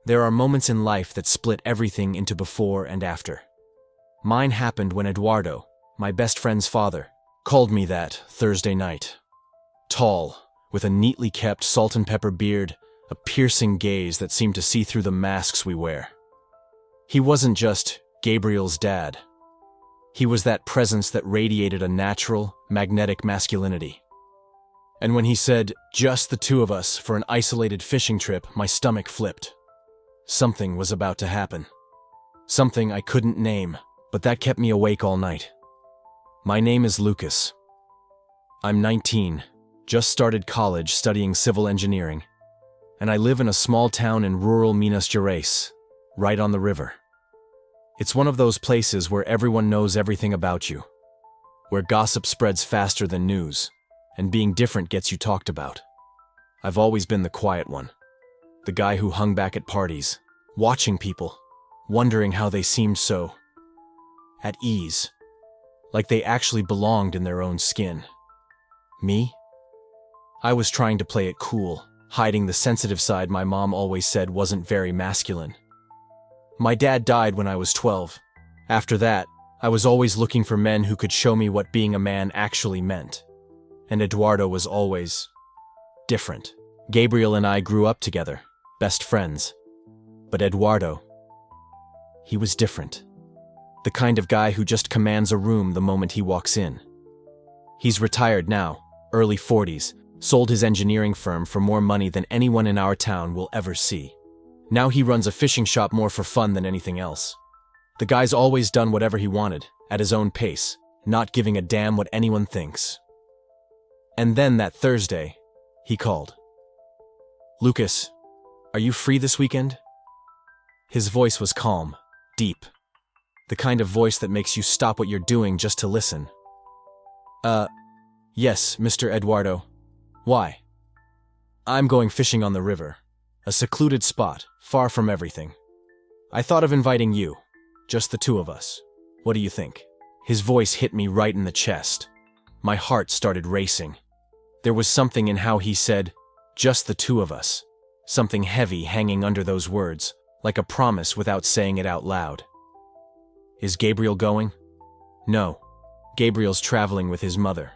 There are moments in life that split everything into before and after. Mine happened when Eduardo, my best friend's father, called me that Thursday night. Tall, with a neatly kept salt and pepper beard, a piercing gaze that seemed to see through the masks we wear. He wasn't just Gabriel's dad. He was that presence that radiated a natural, magnetic masculinity. And when he said, "just the two of us for an isolated fishing trip," my stomach flipped. Something was about to happen. Something I couldn't name, but that kept me awake all night. My name is Lucas. I'm 19, just started college studying civil engineering, and I live in a small town in rural Minas Gerais, right on the river. It's one of those places where everyone knows everything about you, where gossip spreads faster than news, and being different gets you talked about. I've always been the quiet one, the guy who hung back at parties, watching people, wondering how they seemed so at ease, like they actually belonged in their own skin. Me? I was trying to play it cool, hiding the sensitive side my mom always said wasn't very masculine. My dad died when I was 12. After that, I was always looking for men who could show me what being a man actually meant. And Eduardo was always different. Gabriel and I grew up together, best friends. But Eduardo, he was different. The kind of guy who just commands a room the moment he walks in. He's retired now, early 40s, sold his engineering firm for more money than anyone in our town will ever see. Now he runs a fishing shop more for fun than anything else. The guy's always done whatever he wanted, at his own pace, not giving a damn what anyone thinks. And then that Thursday, he called. "Lucas, are you free this weekend?" His voice was calm, deep. The kind of voice that makes you stop what you're doing just to listen. Yes, Mr. Eduardo. Why?" "I'm going fishing on the river. A secluded spot, far from everything. I thought of inviting you, just the two of us. What do you think?" His voice hit me right in the chest. My heart started racing. There was something in how he said, "just the two of us." Something heavy hanging under those words, like a promise without saying it out loud. Is Gabriel going? No. Gabriel's traveling with his mother.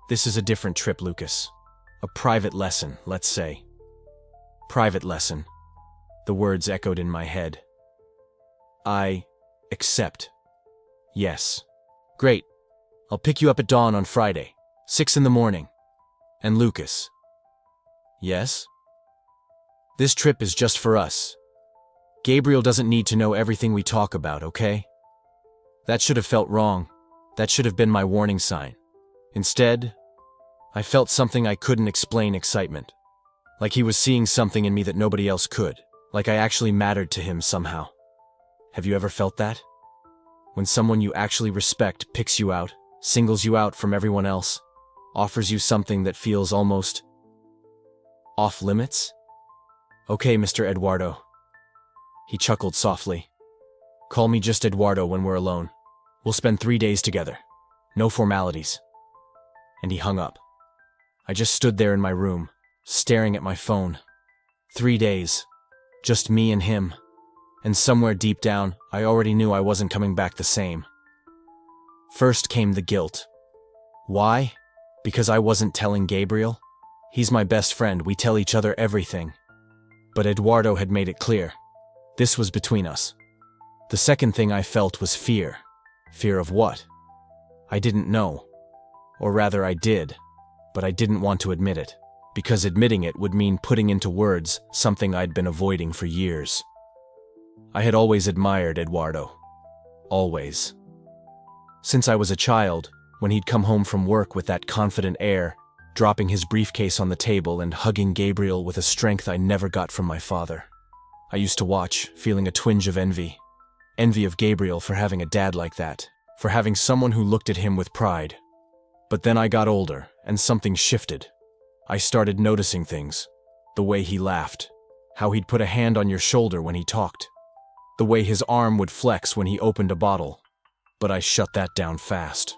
This is a different trip, Lucas. A private lesson, let's say. Private lesson. The words echoed in my head. I accept. Yes. Great. I'll pick you up at dawn on Friday, 6 in the morning. And Lucas. Yes? This trip is just for us. Gabriel doesn't need to know everything we talk about, okay? That should have felt wrong. That should have been my warning sign. Instead, I felt something I couldn't explain: excitement. Like he was seeing something in me that nobody else could. Like I actually mattered to him somehow. Have you ever felt that? When someone you actually respect picks you out, singles you out from everyone else, offers you something that feels almost off limits? Okay, Mr. Eduardo. He chuckled softly. Call me just Eduardo when we're alone. We'll spend 3 days together. No formalities. And he hung up. I just stood there in my room, staring at my phone. 3 days. Just me and him. And somewhere deep down, I already knew I wasn't coming back the same. First came the guilt. Why? Because I wasn't telling Gabriel? He's my best friend, we tell each other everything. But Eduardo had made it clear. This was between us. The second thing I felt was fear. Fear of what? I didn't know. Or rather, I did, but I didn't want to admit it, because admitting it would mean putting into words something I'd been avoiding for years. I had always admired Eduardo. Always. Since I was a child, when he'd come home from work with that confident air, dropping his briefcase on the table and hugging Gabriel with a strength I never got from my father. I used to watch, feeling a twinge of envy. Envy of Gabriel for having a dad like that, for having someone who looked at him with pride. But then I got older, and something shifted. I started noticing things. The way he laughed. How he'd put a hand on your shoulder when he talked. The way his arm would flex when he opened a bottle. But I shut that down fast.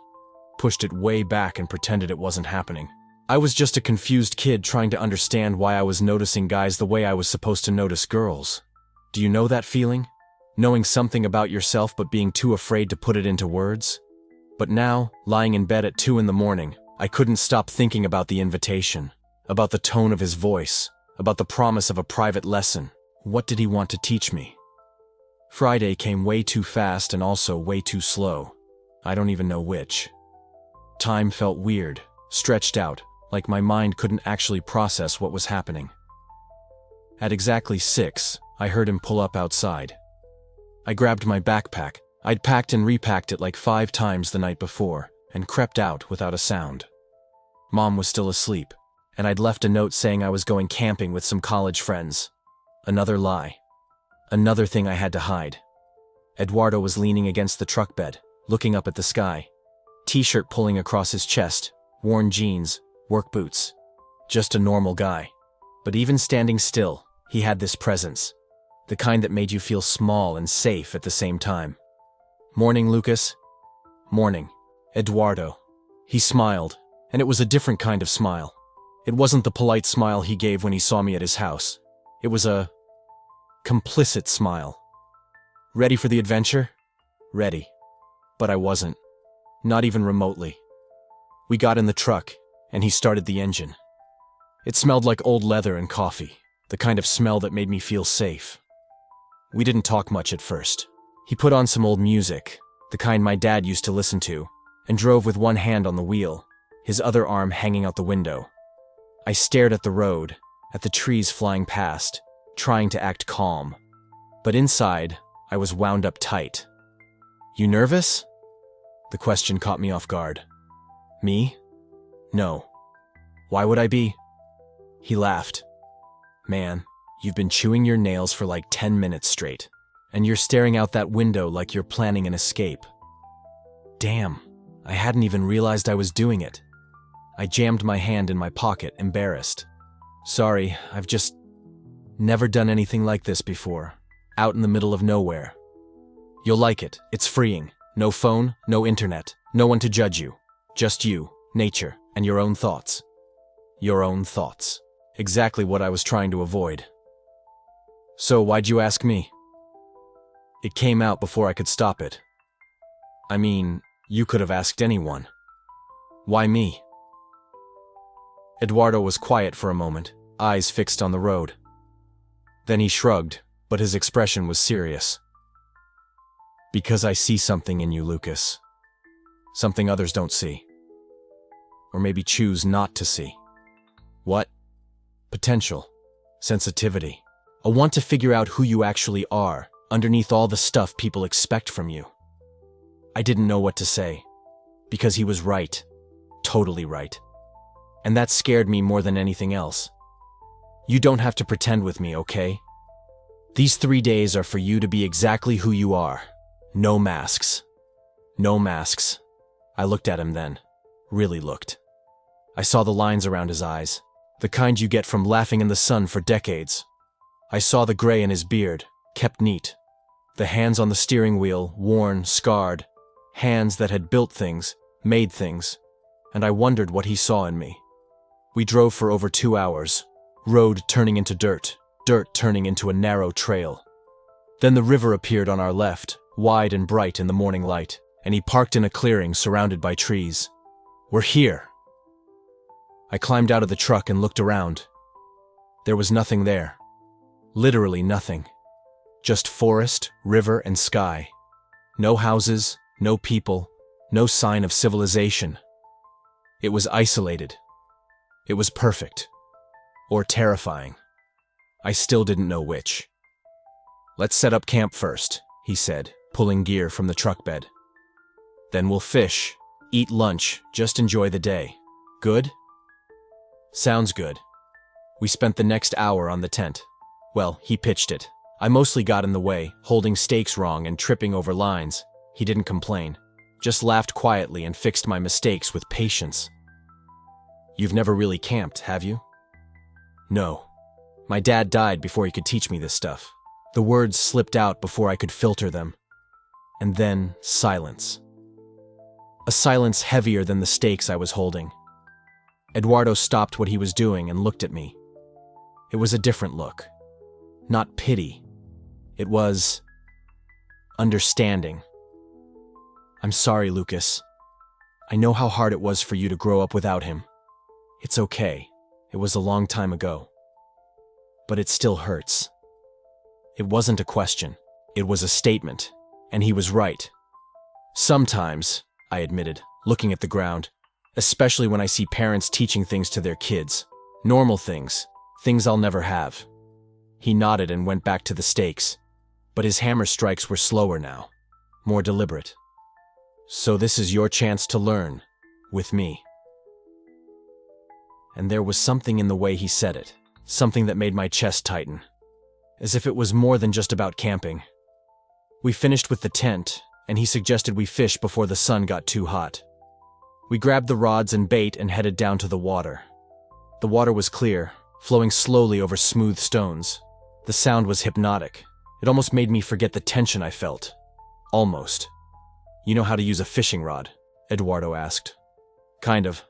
Pushed it way back and pretended it wasn't happening. I was just a confused kid trying to understand why I was noticing guys the way I was supposed to notice girls. Do you know that feeling? Knowing something about yourself but being too afraid to put it into words? But now, lying in bed at 2 in the morning, I couldn't stop thinking about the invitation, about the tone of his voice, about the promise of a private lesson. What did he want to teach me? Friday came way too fast and also way too slow. I don't even know which. Time felt weird, stretched out, like my mind couldn't actually process what was happening. At exactly 6, I heard him pull up outside. I grabbed my backpack. I'd packed and repacked it like 5 times the night before, and crept out without a sound. Mom was still asleep, and I'd left a note saying I was going camping with some college friends. Another lie. Another thing I had to hide. Eduardo was leaning against the truck bed, looking up at the sky. T-shirt pulling across his chest, worn jeans, work boots. Just a normal guy. But even standing still, he had this presence. The kind that made you feel small and safe at the same time. "Morning, Lucas." "Morning, Eduardo." He smiled, and it was a different kind of smile. It wasn't the polite smile he gave when he saw me at his house. It was a complicit smile. Ready for the adventure? Ready. But I wasn't. Not even remotely. We got in the truck, and he started the engine. It smelled like old leather and coffee, the kind of smell that made me feel safe. We didn't talk much at first. He put on some old music, the kind my dad used to listen to, and drove with one hand on the wheel, his other arm hanging out the window. I stared at the road, at the trees flying past, trying to act calm. But inside, I was wound up tight. "You nervous?" The question caught me off guard. Me? No. Why would I be? He laughed. "Man, you've been chewing your nails for like 10 minutes straight, and you're staring out that window like you're planning an escape." Damn, I hadn't even realized I was doing it. I jammed my hand in my pocket, embarrassed. "Sorry, I've just never done anything like this before, out in the middle of nowhere." "You'll like it. It's freeing. No phone, no internet, no one to judge you. Just you, nature, and your own thoughts." Your own thoughts. Exactly what I was trying to avoid. "So why'd you ask me?" It came out before I could stop it. "I mean, you could have asked anyone. Why me?" Eduardo was quiet for a moment, eyes fixed on the road. Then he shrugged, but his expression was serious. "Because I see something in you, Lucas. Something others don't see. Or maybe choose not to see." "What?" "Potential. Sensitivity. A want to figure out who you actually are, underneath all the stuff people expect from you." I didn't know what to say. Because he was right. Totally right. And that scared me more than anything else. "You don't have to pretend with me, okay? These 3 days are for you to be exactly who you are. No masks. No masks." I looked at him then. Really looked. I saw the lines around his eyes. The kind you get from laughing in the sun for decades. I saw the gray in his beard, kept neat. The hands on the steering wheel, worn, scarred. Hands that had built things, made things. And I wondered what he saw in me. We drove for over 2 hours. Road turning into dirt, dirt turning into a narrow trail. Then the river appeared on our left, wide and bright in the morning light, and he parked in a clearing surrounded by trees. "We're here." I climbed out of the truck and looked around. There was nothing there. Literally nothing. Just forest, river, and sky. No houses, no people, no sign of civilization. It was isolated. It was perfect. Or terrifying. I still didn't know which. "Let's set up camp first," he said, pulling gear from the truck bed. "Then we'll fish, eat lunch, just enjoy the day. Good?" "Sounds good." We spent the next hour on the tent. Well, he pitched it. I mostly got in the way, holding stakes wrong and tripping over lines. He didn't complain, just laughed quietly and fixed my mistakes with patience. "You've never really camped, have you?" "No. My dad died before he could teach me this stuff." The words slipped out before I could filter them. And then silence. A silence heavier than the stakes I was holding. Eduardo stopped what he was doing and looked at me. It was a different look. Not pity. It was understanding. I'm sorry, Lucas. I know how hard it was for you to grow up without him. It's okay. It was a long time ago. But it still hurts. It wasn't a question. It was a statement. And he was right. Sometimes, I admitted, looking at the ground, especially when I see parents teaching things to their kids. Normal things. Things I'll never have. He nodded and went back to the stakes. But his hammer strikes were slower now. More deliberate. So this is your chance to learn. With me. And there was something in the way he said it. Something that made my chest tighten. As if it was more than just about camping. We finished with the tent, and he suggested we fish before the sun got too hot. We grabbed the rods and bait and headed down to the water. The water was clear, flowing slowly over smooth stones. The sound was hypnotic. It almost made me forget the tension I felt. Almost. You know how to use a fishing rod? Eduardo asked. Kind of.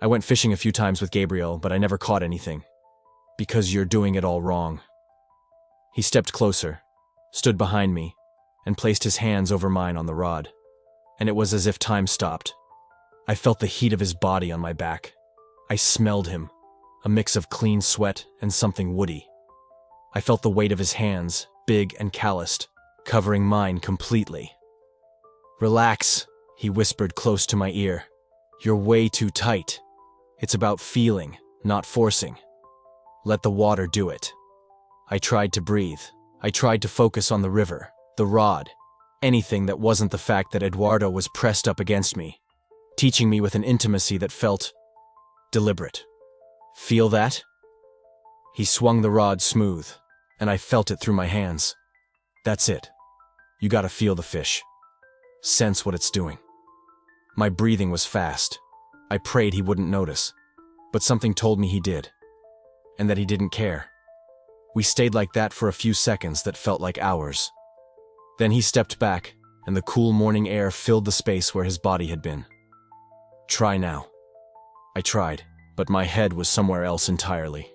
I went fishing a few times with Gabriel, but I never caught anything. Because you're doing it all wrong. He stepped closer, stood behind me, and placed his hands over mine on the rod. And it was as if time stopped. I felt the heat of his body on my back. I smelled him, a mix of clean sweat and something woody. I felt the weight of his hands, big and calloused, covering mine completely. Relax, he whispered close to my ear. You're way too tight. It's about feeling, not forcing. Let the water do it. I tried to breathe. I tried to focus on the river, the rod, anything that wasn't the fact that Eduardo was pressed up against me, teaching me with an intimacy that felt deliberate. Feel that? He swung the rod smooth, and I felt it through my hands. That's it. You gotta feel the fish. Sense what it's doing. My breathing was fast. I prayed he wouldn't notice, but something told me he did, and that he didn't care. We stayed like that for a few seconds that felt like hours. Then he stepped back, and the cool morning air filled the space where his body had been. Try now. I tried, but my head was somewhere else entirely.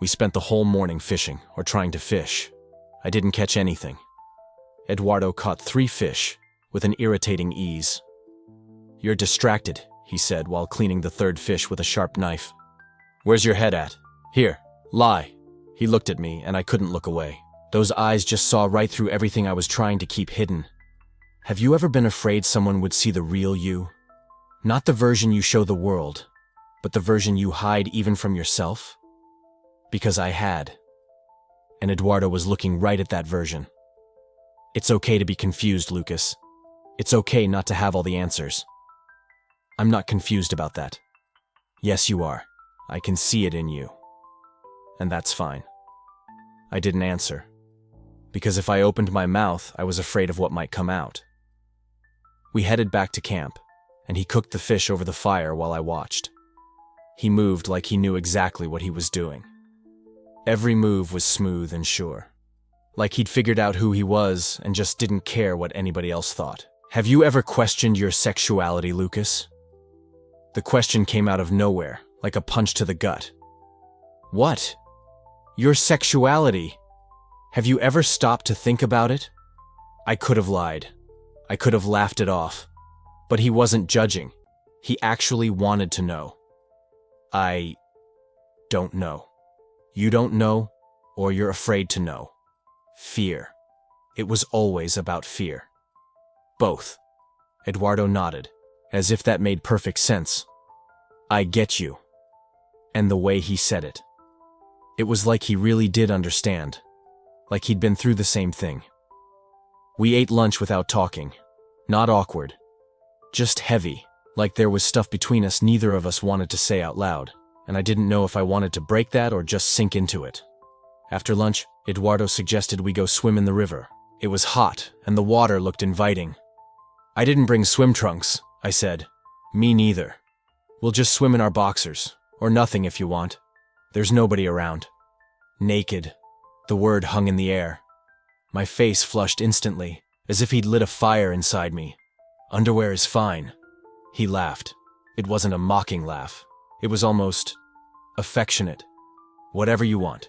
We spent the whole morning fishing, or trying to fish. I didn't catch anything. Eduardo caught 3 fish, with an irritating ease. You're distracted, he said while cleaning the 3rd fish with a sharp knife. Where's your head at? Here, lie. He looked at me, and I couldn't look away. Those eyes just saw right through everything I was trying to keep hidden. Have you ever been afraid someone would see the real you? Not the version you show the world, but the version you hide even from yourself? Because I had. And Eduardo was looking right at that version. It's okay to be confused, Lucas. It's okay not to have all the answers. I'm not confused about that. Yes, you are. I can see it in you. And that's fine. I didn't answer. Because if I opened my mouth, I was afraid of what might come out. We headed back to camp, and he cooked the fish over the fire while I watched. He moved like he knew exactly what he was doing. Every move was smooth and sure. Like he'd figured out who he was and just didn't care what anybody else thought. Have you ever questioned your sexuality, Lucas? The question came out of nowhere, like a punch to the gut. What? Your sexuality? Have you ever stopped to think about it? I could have lied. I could have laughed it off. But he wasn't judging. He actually wanted to know. I don't know. You don't know, or you're afraid to know. Fear. It was always about fear. Both. Eduardo nodded, as if that made perfect sense. I get you. And the way he said it. It was like he really did understand. Like he'd been through the same thing. We ate lunch without talking. Not awkward. Just heavy, like there was stuff between us neither of us wanted to say out loud, and I didn't know if I wanted to break that or just sink into it. After lunch, Eduardo suggested we go swim in the river. It was hot, and the water looked inviting. I didn't bring swim trunks, I said. Me neither. We'll just swim in our boxers, or nothing if you want. There's nobody around. Naked. The word hung in the air. My face flushed instantly, as if he'd lit a fire inside me. Underwear is fine. He laughed. It wasn't a mocking laugh. It was almost affectionate. Whatever you want.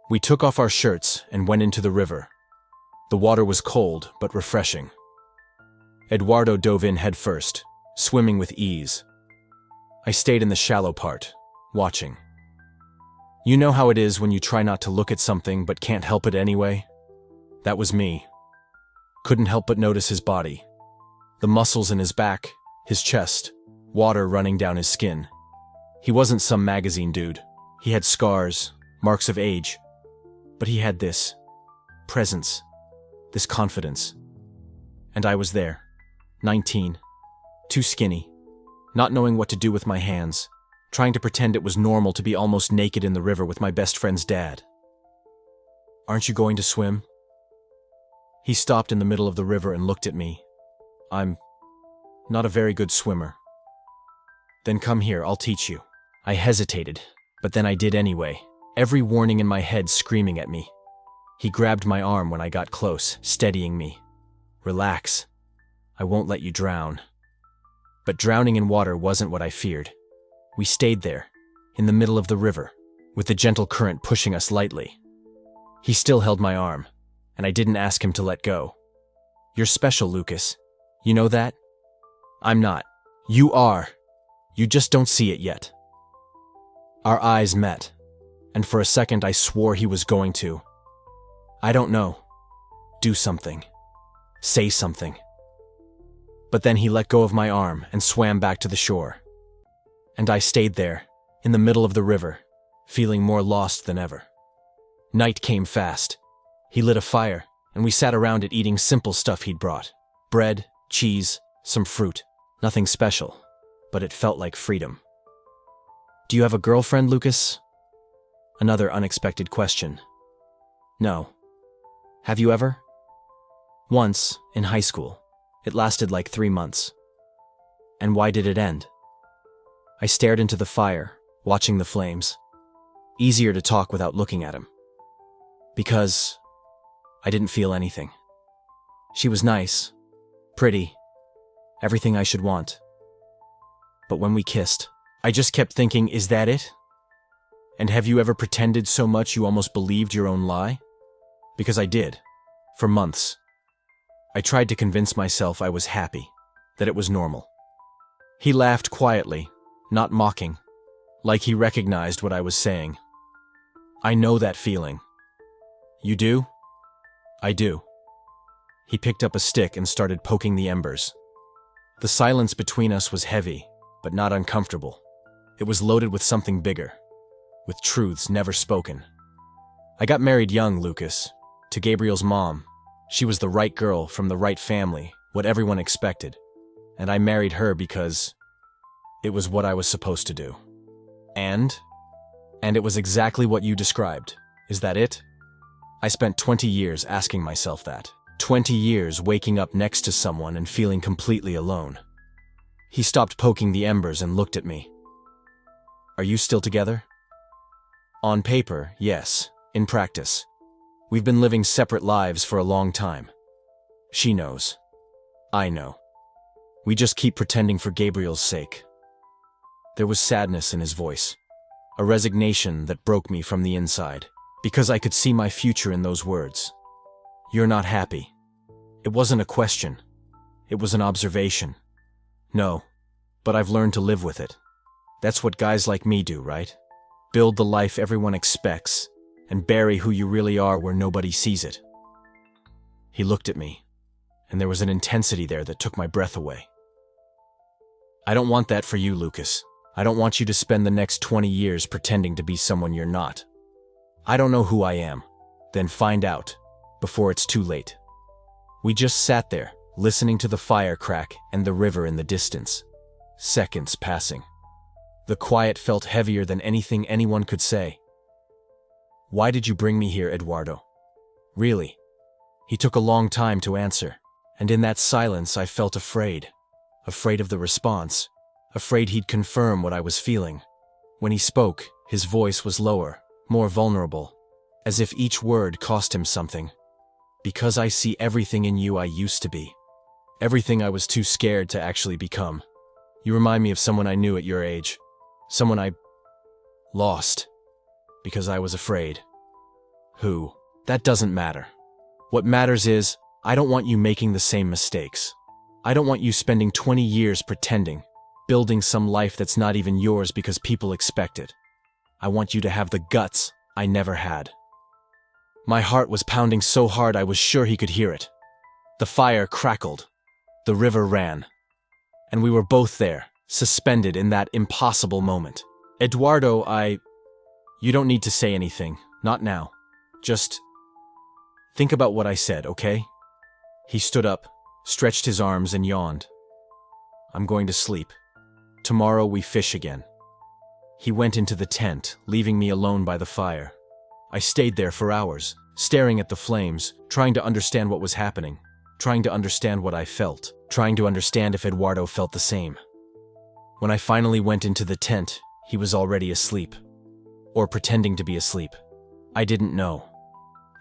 We took off our shirts and went into the river. The water was cold but refreshing. Eduardo dove in headfirst, swimming with ease. I stayed in the shallow part, watching. You know how it is when you try not to look at something but can't help it anyway? That was me. Couldn't help but notice his body. The muscles in his back, his chest, water running down his skin. He wasn't some magazine dude. He had scars, marks of age. But he had this presence, this confidence. And I was there, 19, too skinny, not knowing what to do with my hands, trying to pretend it was normal to be almost naked in the river with my best friend's dad. Aren't you going to swim? He stopped in the middle of the river and looked at me. I'm not a very good swimmer. Then come here, I'll teach you. I hesitated, but then I did anyway, every warning in my head screaming at me. He grabbed my arm when I got close, steadying me. Relax. I won't let you drown. But drowning in water wasn't what I feared. We stayed there, in the middle of the river, with the gentle current pushing us lightly. He still held my arm, and I didn't ask him to let go. You're special, Lucas. You know that? I'm not. You are. You just don't see it yet. Our eyes met, and for a second I swore he was going to. I don't know. Do something. Say something. But then he let go of my arm and swam back to the shore. And I stayed there, in the middle of the river, feeling more lost than ever. Night came fast. He lit a fire, and we sat around it eating simple stuff he'd brought. Bread, cheese, some fruit. Nothing special, but it felt like freedom. Do you have a girlfriend, Lucas? Another unexpected question. No. Have you ever? Once, in high school. It lasted like 3 months. And why did it end? I stared into the fire, watching the flames. Easier to talk without looking at him. Because I didn't feel anything. She was nice, pretty, everything I should want. But when we kissed, I just kept thinking, is that it? And have you ever pretended so much you almost believed your own lie? Because I did, for months. I tried to convince myself I was happy, that it was normal. He laughed quietly, not mocking, like he recognized what I was saying. I know that feeling. You do? I do. He picked up a stick and started poking the embers. The silence between us was heavy, but not uncomfortable. It was loaded with something bigger, with truths never spoken. I got married young, Lucas, to Gabriel's mom. She was the right girl from the right family, what everyone expected. And I married her because it was what I was supposed to do. And it was exactly what you described. Is that it? I spent 20 years asking myself that. 20 years waking up next to someone and feeling completely alone. He stopped poking the embers and looked at me. Are you still together? On paper, yes. In practice, we've been living separate lives for a long time. She knows. I know. We just keep pretending for Gabriel's sake. There was sadness in his voice, a resignation that broke me from the inside, because I could see my future in those words. You're not happy. It wasn't a question. It was an observation. No, but I've learned to live with it. That's what guys like me do, right? Build the life everyone expects, and bury who you really are where nobody sees it. He looked at me, and there was an intensity there that took my breath away. I don't want that for you, Lucas. I don't want you to spend the next 20 years pretending to be someone you're not. I don't know who I am. Then find out, before it's too late. We just sat there, listening to the fire crack and the river in the distance. Seconds passing. The quiet felt heavier than anything anyone could say. Why did you bring me here, Eduardo? Really? He took a long time to answer, and in that silence I felt afraid. Afraid of the response. Afraid he'd confirm what I was feeling. When he spoke, his voice was lower, more vulnerable, as if each word cost him something. Because I see everything in you I used to be. Everything I was too scared to actually become. You remind me of someone I knew at your age. Someone I lost. Because I was afraid. Who? That doesn't matter. What matters is, I don't want you making the same mistakes. I don't want you spending 20 years pretending, building some life that's not even yours because people expect it. I want you to have the guts I never had. My heart was pounding so hard I was sure he could hear it. The fire crackled. The river ran. And we were both there, suspended in that impossible moment. Eduardo, You don't need to say anything, not now. Just think about what I said, okay? He stood up, stretched his arms, and yawned. I'm going to sleep. Tomorrow we fish again. He went into the tent, leaving me alone by the fire. I stayed there for hours, staring at the flames, trying to understand what was happening, trying to understand what I felt, trying to understand if Eduardo felt the same. When I finally went into the tent, he was already asleep. Or pretending to be asleep. I didn't know.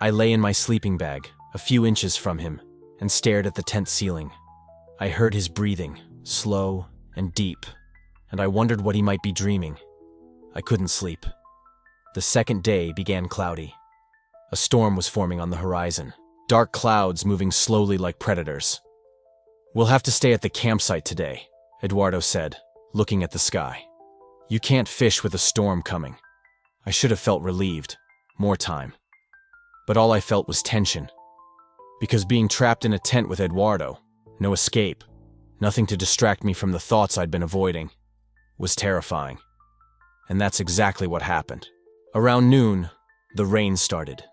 I lay in my sleeping bag, a few inches from him, and stared at the tent ceiling. I heard his breathing, slow and deep, and I wondered what he might be dreaming. I couldn't sleep. The second day began cloudy. A storm was forming on the horizon, dark clouds moving slowly like predators. We'll have to stay at the campsite today, Eduardo said, looking at the sky. You can't fish with a storm coming. I should have felt relieved. More time. But all I felt was tension. Because being trapped in a tent with Eduardo, no escape, nothing to distract me from the thoughts I'd been avoiding, was terrifying. And that's exactly what happened. Around noon, the rain started.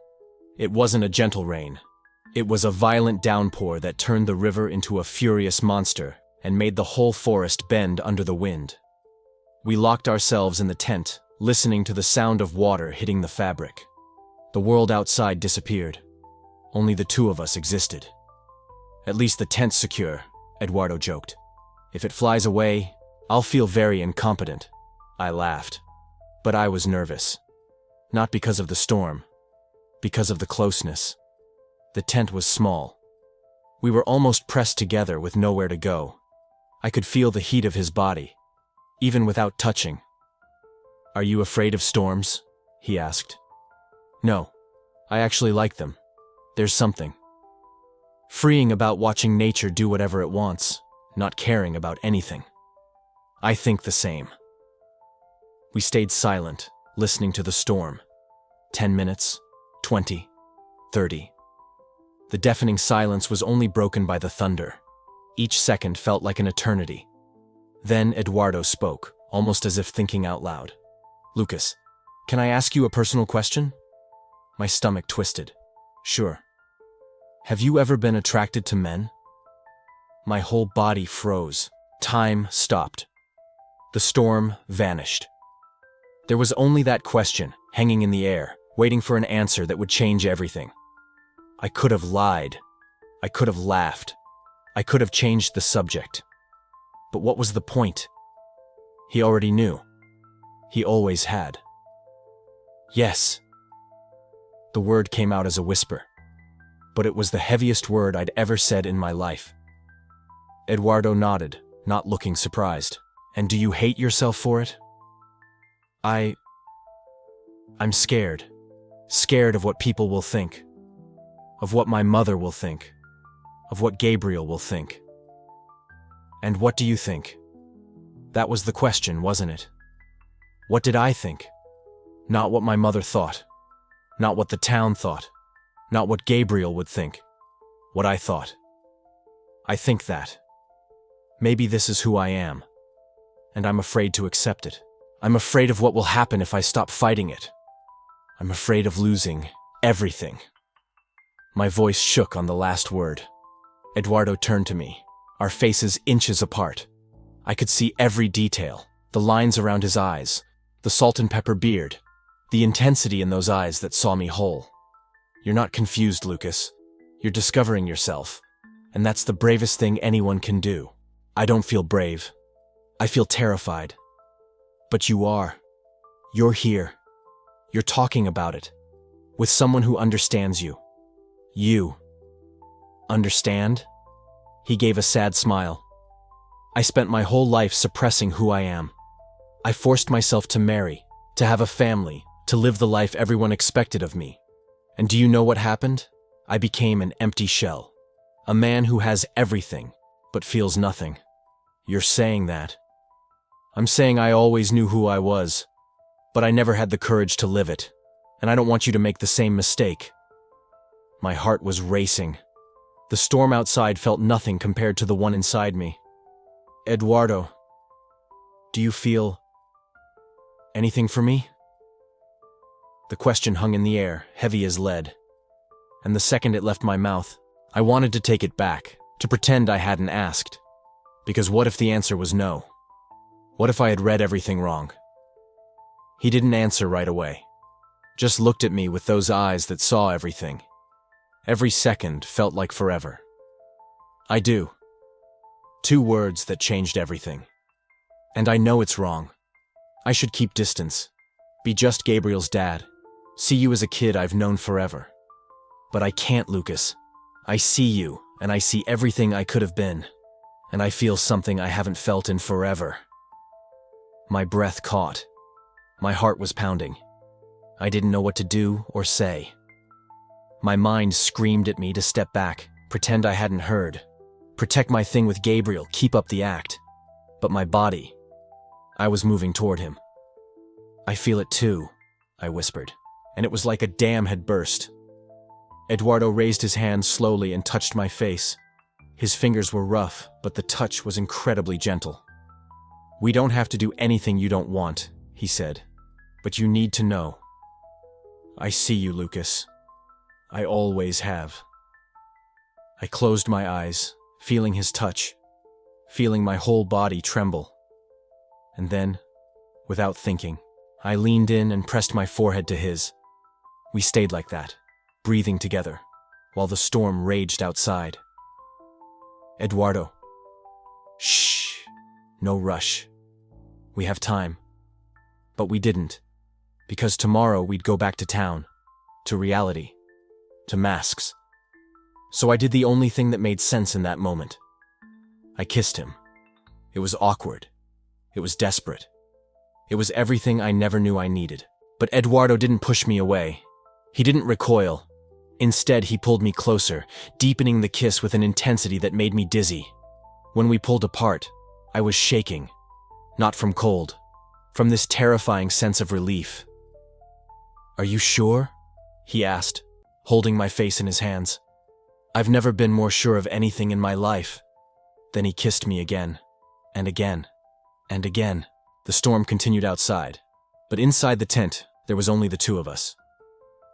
It wasn't a gentle rain. It was a violent downpour that turned the river into a furious monster and made the whole forest bend under the wind. We locked ourselves in the tent, listening to the sound of water hitting the fabric. The world outside disappeared. Only the two of us existed. At least the tent's secure, Eduardo joked. If it flies away, I'll feel very incompetent. I laughed. But I was nervous. Not because of the storm, because of the closeness. The tent was small. We were almost pressed together with nowhere to go. I could feel the heat of his body, even without touching. Are you afraid of storms? He asked. No, I actually like them. There's something freeing about watching nature do whatever it wants, not caring about anything. I think the same. We stayed silent, listening to the storm. 10 minutes, 20, 30. The deafening silence was only broken by the thunder. Each second felt like an eternity. Then Eduardo spoke, almost as if thinking out loud. Lucas, can I ask you a personal question? My stomach twisted. Sure. Have you ever been attracted to men? My whole body froze. Time stopped. The storm vanished. There was only that question, hanging in the air, waiting for an answer that would change everything. I could have lied. I could have laughed. I could have changed the subject. But what was the point? He already knew. He always had. Yes. The word came out as a whisper, but it was the heaviest word I'd ever said in my life. Eduardo nodded, not looking surprised. And do you hate yourself for it? I'm scared. Scared of what people will think. Of what my mother will think. Of what Gabriel will think. And what do you think? That was the question, wasn't it? What did I think? Not what my mother thought. Not what the town thought. Not what Gabriel would think. What I thought. I think that. Maybe this is who I am. And I'm afraid to accept it. I'm afraid of what will happen if I stop fighting it. I'm afraid of losing everything. My voice shook on the last word. Eduardo turned to me, our faces inches apart. I could see every detail, the lines around his eyes, the salt and pepper beard, the intensity in those eyes that saw me whole. You're not confused, Lucas. You're discovering yourself, and that's the bravest thing anyone can do. I don't feel brave. I feel terrified. But you are. You're here. You're talking about it. With someone who understands you. You. Understand? He gave a sad smile. I spent my whole life suppressing who I am. I forced myself to marry, to have a family, to live the life everyone expected of me. And do you know what happened? I became an empty shell. A man who has everything, but feels nothing. You're saying that. I'm saying I always knew who I was, but I never had the courage to live it, and I don't want you to make the same mistake. My heart was racing. The storm outside felt nothing compared to the one inside me. Eduardo, do you feel anything for me? The question hung in the air, heavy as lead. And the second it left my mouth, I wanted to take it back, to pretend I hadn't asked. Because what if the answer was no? What if I had read everything wrong? He didn't answer right away. Just looked at me with those eyes that saw everything. Every second felt like forever. I do. 2 words that changed everything. And I know it's wrong. I should keep distance. Be just Gabriel's dad. See you as a kid I've known forever. But I can't, Lucas. I see you, and I see everything I could have been. And I feel something I haven't felt in forever. My breath caught. My heart was pounding. I didn't know what to do or say. My mind screamed at me to step back, pretend I hadn't heard. Protect my thing with Gabriel, keep up the act. But my body, I was moving toward him. I feel it too, I whispered, and it was like a dam had burst. Eduardo raised his hand slowly and touched my face. His fingers were rough, but the touch was incredibly gentle. We don't have to do anything you don't want, he said, but you need to know. I see you, Lucas. I always have. I closed my eyes, feeling his touch, feeling my whole body tremble. And then, without thinking, I leaned in and pressed my forehead to his. We stayed like that, breathing together, while the storm raged outside. Eduardo. Shh. No rush. We have time. But we didn't, because tomorrow we'd go back to town, to reality, to masks. So I did the only thing that made sense in that moment. I kissed him. It was awkward. It was desperate. It was everything I never knew I needed. But Eduardo didn't push me away. He didn't recoil. Instead, he pulled me closer, deepening the kiss with an intensity that made me dizzy. When we pulled apart, I was shaking. Not from cold, from this terrifying sense of relief. Are you sure? He asked, holding my face in his hands. I've never been more sure of anything in my life. Then he kissed me again, and again, and again. The storm continued outside, but inside the tent, there was only the 2 of us.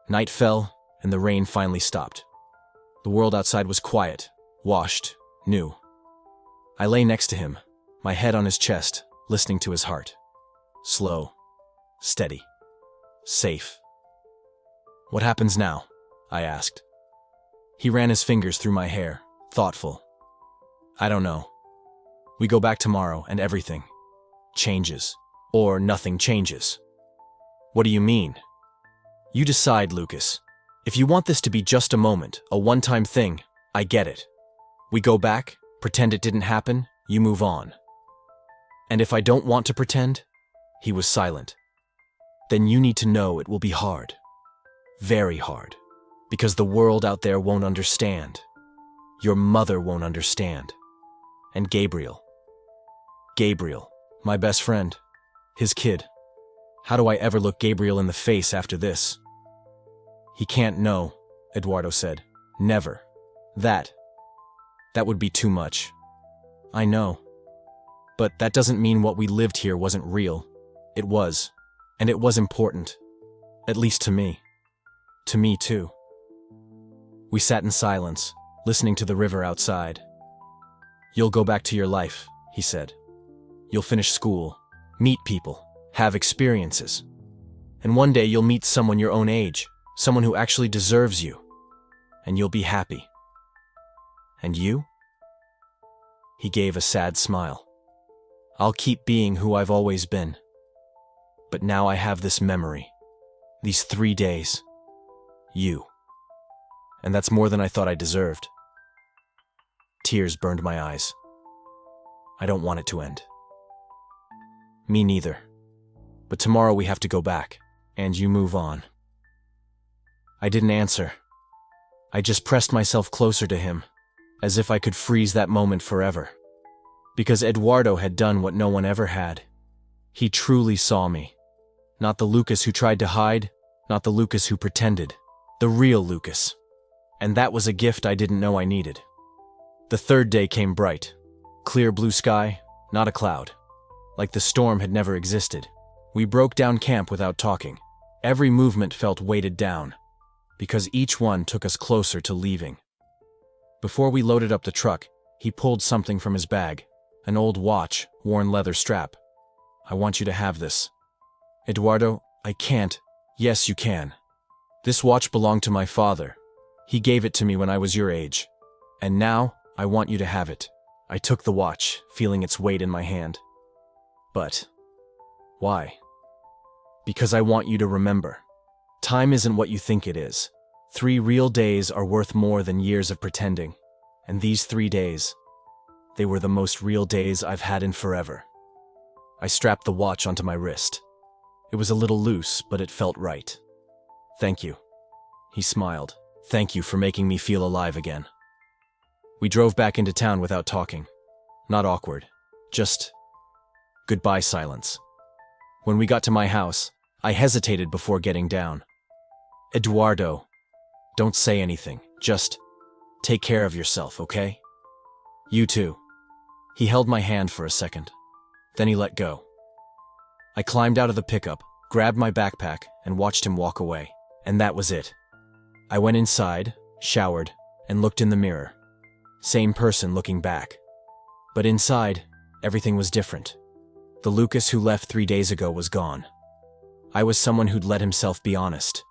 Night fell, and the rain finally stopped. The world outside was quiet, washed, new. I lay next to him, my head on his chest, listening to his heart. Slow, steady, safe. What happens now? I asked. He ran his fingers through my hair, thoughtful. I don't know. We go back tomorrow and everything changes, or nothing changes. What do you mean? You decide, Lucas. If you want this to be just a moment, a one-time thing, I get it. We go back, pretend it didn't happen, you move on. And if I don't want to pretend, he was silent. Then you need to know it will be hard. Very hard. Because the world out there won't understand. Your mother won't understand. And Gabriel. Gabriel, my best friend. His kid. How do I ever look Gabriel in the face after this? He can't know, Eduardo said. Never. That would be too much. I know. But that doesn't mean what we lived here wasn't real. It was. And it was important. At least to me. To me, too. We sat in silence, listening to the river outside. You'll go back to your life, he said. You'll finish school, meet people, have experiences. And one day you'll meet someone your own age, someone who actually deserves you. And you'll be happy. And you? He gave a sad smile. I'll keep being who I've always been. But now I have this memory. These 3 days. You. And that's more than I thought I deserved. Tears burned my eyes. I don't want it to end. Me neither. But tomorrow we have to go back, and you move on. I didn't answer. I just pressed myself closer to him, as if I could freeze that moment forever. Because Eduardo had done what no one ever had. He truly saw me. Not the Lucas who tried to hide, not the Lucas who pretended. The real Lucas. And that was a gift I didn't know I needed. The third day came bright. Clear blue sky, not a cloud. Like the storm had never existed. We broke down camp without talking. Every movement felt weighted down, because each one took us closer to leaving. Before we loaded up the truck, he pulled something from his bag, an old watch, worn leather strap. I want you to have this. Eduardo, I can't. Yes, you can. This watch belonged to my father. He gave it to me when I was your age. And now, I want you to have it. I took the watch, feeling its weight in my hand. But why? Because I want you to remember. Time isn't what you think it is. 3 real days are worth more than years of pretending. And these 3 days, they were the most real days I've had in forever. I strapped the watch onto my wrist. It was a little loose, but it felt right. Thank you. He smiled. Thank you for making me feel alive again. We drove back into town without talking. Not awkward. Just goodbye silence. When we got to my house, I hesitated before getting down. Eduardo, don't say anything. Just take care of yourself, okay? You too. He held my hand for a second. Then he let go. I climbed out of the pickup, grabbed my backpack, and watched him walk away. And that was it. I went inside, showered, and looked in the mirror. Same person looking back. But inside, everything was different. The Lucas who left 3 days ago was gone. I was someone who'd let himself be honest.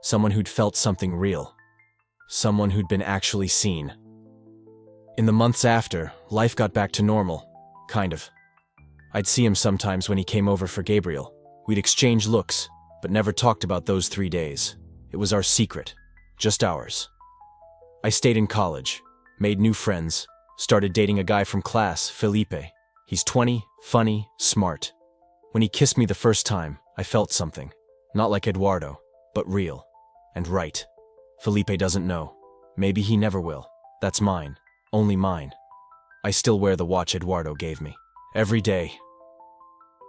Someone who'd felt something real. Someone who'd been actually seen. In the months after, life got back to normal. Kind of. I'd see him sometimes when he came over for Gabriel. We'd exchange looks, but never talked about those 3 days. It was our secret. Just ours. I stayed in college, made new friends, started dating a guy from class, Felipe. He's 20, funny, smart. When he kissed me the first time, I felt something. Not like Eduardo, but real. And right. Felipe doesn't know. Maybe he never will. That's mine. Only mine. I still wear the watch Eduardo gave me. Every day.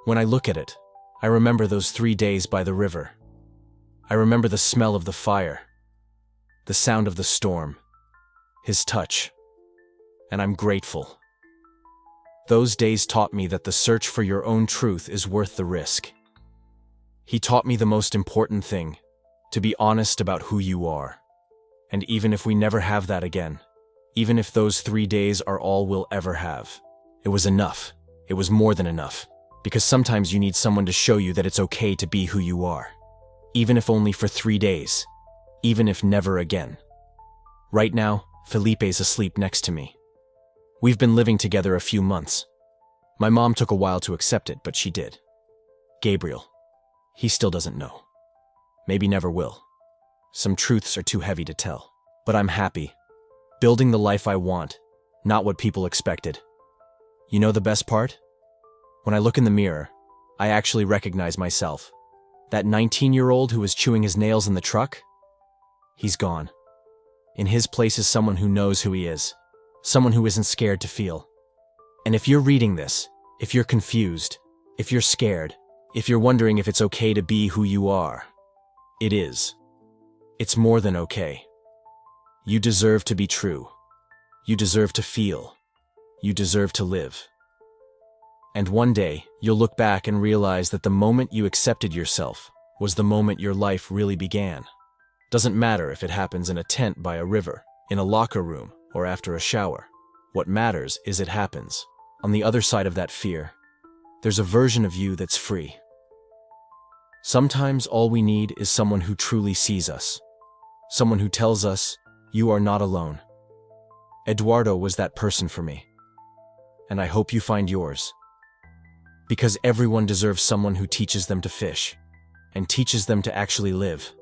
When I look at it, I remember those 3 days by the river. I remember the smell of the fire. The sound of the storm. His touch. And I'm grateful. Those days taught me that the search for your own truth is worth the risk. He taught me the most important thing, to be honest about who you are. And even if we never have that again, even if those 3 days are all we'll ever have, it was enough. It was more than enough. Because sometimes you need someone to show you that it's okay to be who you are. Even if only for 3 days. Even if never again. Right now, Felipe's asleep next to me. We've been living together a few months. My mom took a while to accept it, but she did. Gabriel. He still doesn't know. Maybe never will. Some truths are too heavy to tell. But I'm happy. Building the life I want, not what people expected. You know the best part? When I look in the mirror, I actually recognize myself. That 19-year-old who was chewing his nails in the truck? He's gone. In his place is someone who knows who he is. Someone who isn't scared to feel. And if you're reading this, if you're confused, if you're scared, if you're wondering if it's okay to be who you are, it is. It's more than okay. You deserve to be true. You deserve to feel. You deserve to live. And one day, you'll look back and realize that the moment you accepted yourself was the moment your life really began. Doesn't matter if it happens in a tent by a river, in a locker room, or after a shower. What matters is it happens. On the other side of that fear, there's a version of you that's free. Sometimes all we need is someone who truly sees us. Someone who tells us, you are not alone. Eduardo was that person for me. And I hope you find yours. Because everyone deserves someone who teaches them to fish, and teaches them to actually live.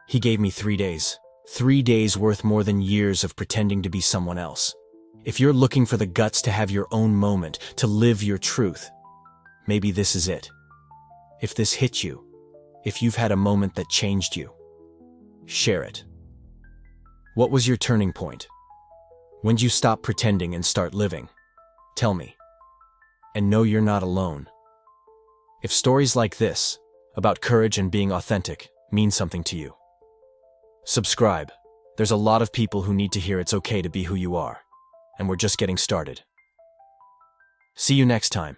He gave me 3 days. 3 days worth more than years of pretending to be someone else. If you're looking for the guts to have your own moment, to live your truth, maybe this is it. If this hit you, if you've had a moment that changed you, Share it. What was your turning point? When did you stop pretending and start living? Tell me. And know you're not alone. If stories like this, about courage and being authentic, mean something to you, subscribe. There's a lot of people who need to hear it's okay to be who you are, and we're just getting started. See you next time.